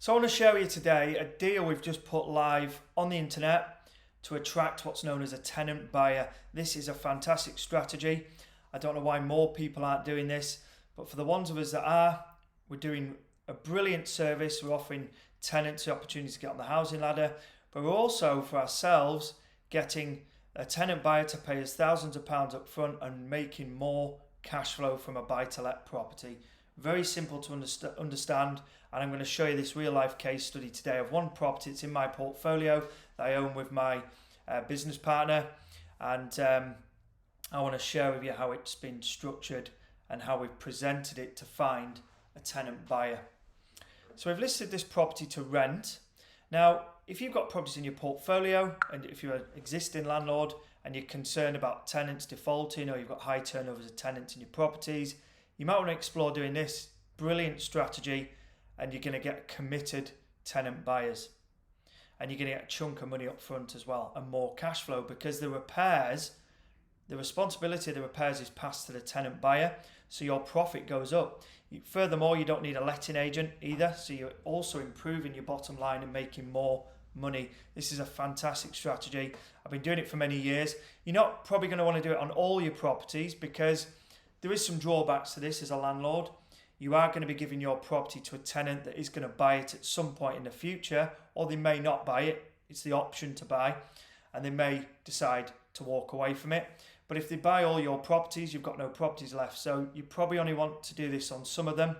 So I want to share with you today a deal we've just put live on the internet to attract what's known as a tenant buyer. This is a fantastic strategy. I don't know why more people aren't doing this, but for the ones of us that are, we're doing a brilliant service. We're offering tenants the opportunity to get on the housing ladder, but we're also, for ourselves, getting a tenant buyer to pay us thousands of pounds up front and making more cash flow from a buy-to-let property. Very simple to understand, and I'm going to show you this real life case study today of one property that's in my portfolio that I own with my business partner, and I want to share with you how it's been structured and how we've presented it to find a tenant buyer. So we've listed this property to rent. Now, if you've got properties in your portfolio and if you're an existing landlord and you're concerned about tenants defaulting, or you've got high turnovers of tenants in your properties, you might want to explore doing this brilliant strategy, and you're going to get committed tenant buyers, and you're going to get a chunk of money up front as well and more cash flow, because the responsibility of the repairs is passed to the tenant buyer, so your profit goes up. Furthermore, you don't need a letting agent either, so you're also improving your bottom line and making more money. This is a fantastic strategy. I've been doing it for many years. You're not probably going to want to do it on all your properties, because there is some drawbacks to this as a landlord. You are going to be giving your property to a tenant that is going to buy it at some point in the future, or they may not buy it. It's the option to buy, and they may decide to walk away from it. But if they buy all your properties, you've got no properties left. So you probably only want to do this on some of them.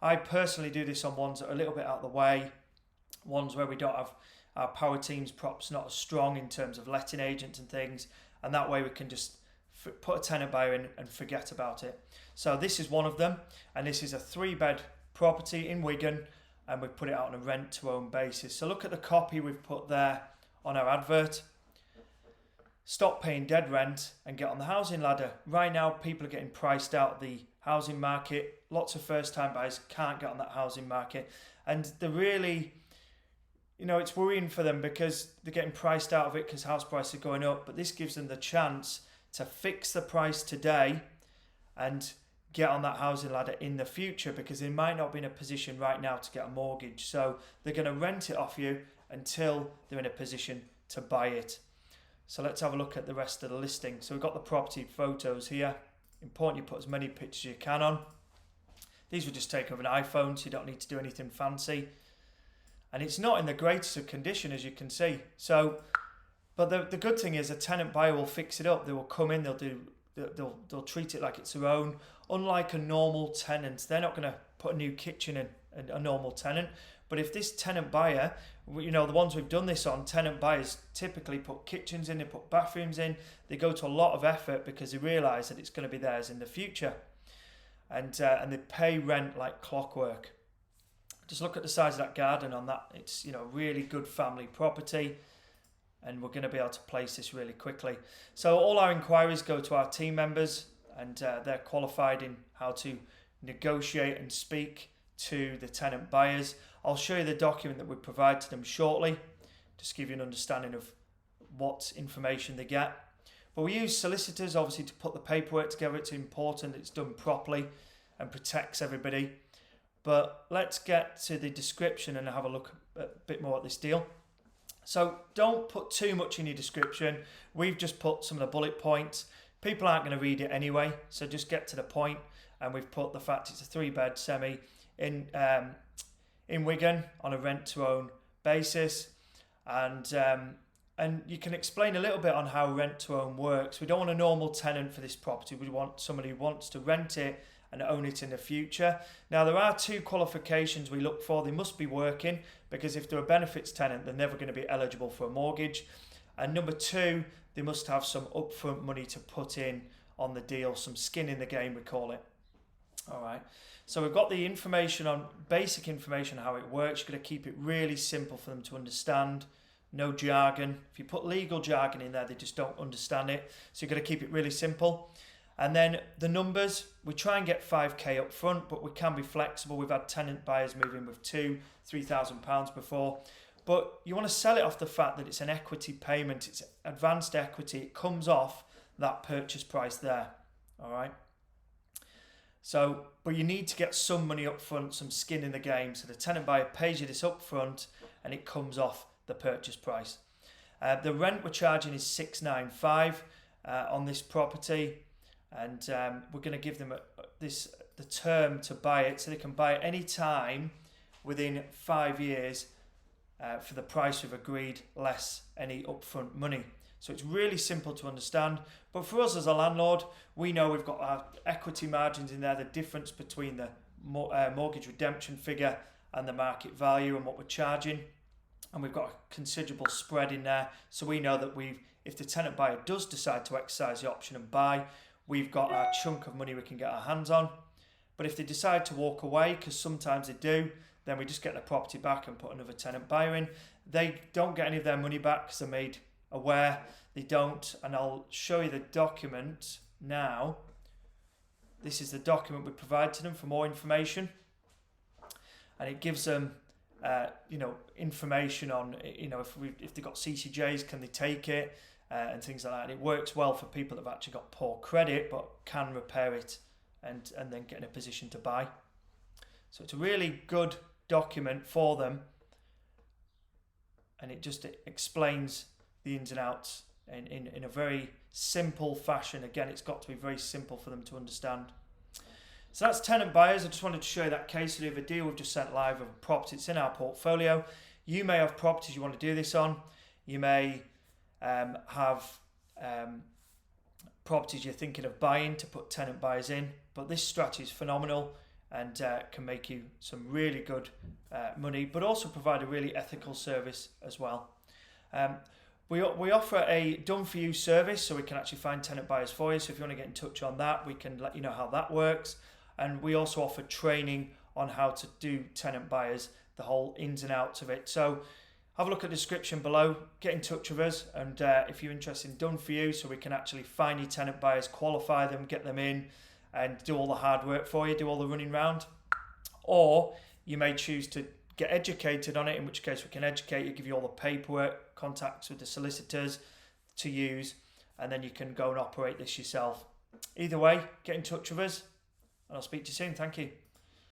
I personally do this on ones that are a little bit out of the way, ones where we don't have our power teams, props not as strong in terms of letting agents and things, and that way we can just put a tenant buyer in and forget about it. So this is one of them, and this is a 3-bed property in Wigan, and we've put it out on a rent to own basis. So look at the copy we've put there on our advert. Stop paying dead rent and get on the housing ladder. Right now, people are getting priced out of the housing market. Lots of first-time buyers can't get on that housing market, and they're really, it's worrying for them because they're getting priced out of it because house prices are going up. But this gives them the chance to fix the price today and get on that housing ladder in the future, because they might not be in a position right now to get a mortgage. So they're going to rent it off you until they're in a position to buy it. So let's have a look at the rest of the listing. So we've got the property photos here. Important you put as many pictures as you can on. These were just taken with an iPhone, so you don't need to do anything fancy. And it's not in the greatest of condition, as you can see. But the good thing is a tenant buyer will fix it up. They will come in, they'll treat it like it's their own. Unlike a normal tenant, they're not going to put a new kitchen in, a normal tenant. But if this tenant buyer, the ones we've done this on, tenant buyers typically put kitchens in, they put bathrooms in, they go to a lot of effort because they realise that it's going to be theirs in the future. And they pay rent like clockwork. Just look at the size of that garden on that. It's, really good family property. And we're going to be able to place this really quickly. So all our inquiries go to our team members, and they're qualified in how to negotiate and speak to the tenant buyers. I'll show you the document that we provide to them shortly, just to give you an understanding of what information they get. But we use solicitors, obviously, to put the paperwork together. It's important that it's done properly and protects everybody. But let's get to the description and have a look a bit more at this deal. So don't put too much in your description. We've just put some of the bullet points. People aren't going to read it anyway, so just get to the point. And we've put the fact it's a 3-bed semi in Wigan on a rent to own basis, and you can explain a little bit on how rent to own works. We don't want a normal tenant for this property. We want somebody who wants to rent it and own it in the future. Now, there are 2 qualifications we look for. They must be working, because if they're a benefits tenant, they're never going to be eligible for a mortgage. And number 2, they must have some upfront money to put in on the deal, some skin in the game, we call it. All right. So we've got the information on, basic information, how it works. You're going to keep it really simple for them to understand. No jargon. If you put legal jargon in there, they just don't understand it. So you're going to keep it really simple. And then the numbers, we try and get 5k up front, but we can be flexible. We've had tenant buyers move in with £2,000-3,000 before. But you want to sell it off the fact that it's an equity payment. It's advanced equity. It comes off that purchase price there. All right. So, but you need to get some money up front, some skin in the game. So the tenant buyer pays you this up front and it comes off the purchase price. The rent we're charging is $695 on this property, and we're going to give them the term to buy it, so they can buy it any time within 5 years for the price we've agreed, less any upfront money. So it's really simple to understand. But for us as a landlord, we know we've got our equity margins in there, the difference between the mortgage redemption figure and the market value and what we're charging. And we've got a considerable spread in there. So we know that if the tenant buyer does decide to exercise the option and buy, we've got our chunk of money we can get our hands on. But if they decide to walk away, because sometimes they do, then we just get the property back and put another tenant buyer in. They don't get any of their money back because they're made aware they don't. And I'll show you the document now. This is the document we provide to them for more information. And it gives them information on, if they've got CCJs, can they take it, and things like that. And it works well for people that have actually got poor credit but can repair it and then get in a position to buy. So it's a really good document for them, and it just explains the ins and outs in a very simple fashion. Again, it's got to be very simple for them to understand. So that's tenant buyers. I just wanted to show you that case study of a deal we've just sent live of a property. It's in our portfolio. You may have properties you want to do this on. You may have properties you're thinking of buying to put tenant buyers in. But this strategy is phenomenal and can make you some really good money, but also provide a really ethical service as well. We offer a done-for-you service, so we can actually find tenant buyers for you. So if you want to get in touch on that, we can let you know how that works. And we also offer training on how to do tenant buyers, the whole ins and outs of it. So have a look at the description below, get in touch with us, and if you're interested in done for you, so we can actually find your tenant buyers, qualify them, get them in, and do all the hard work for you, do all the running round. Or you may choose to get educated on it, in which case we can educate you, give you all the paperwork, contacts with the solicitors to use, and then you can go and operate this yourself. Either way, get in touch with us, and I'll speak to you soon. Thank you.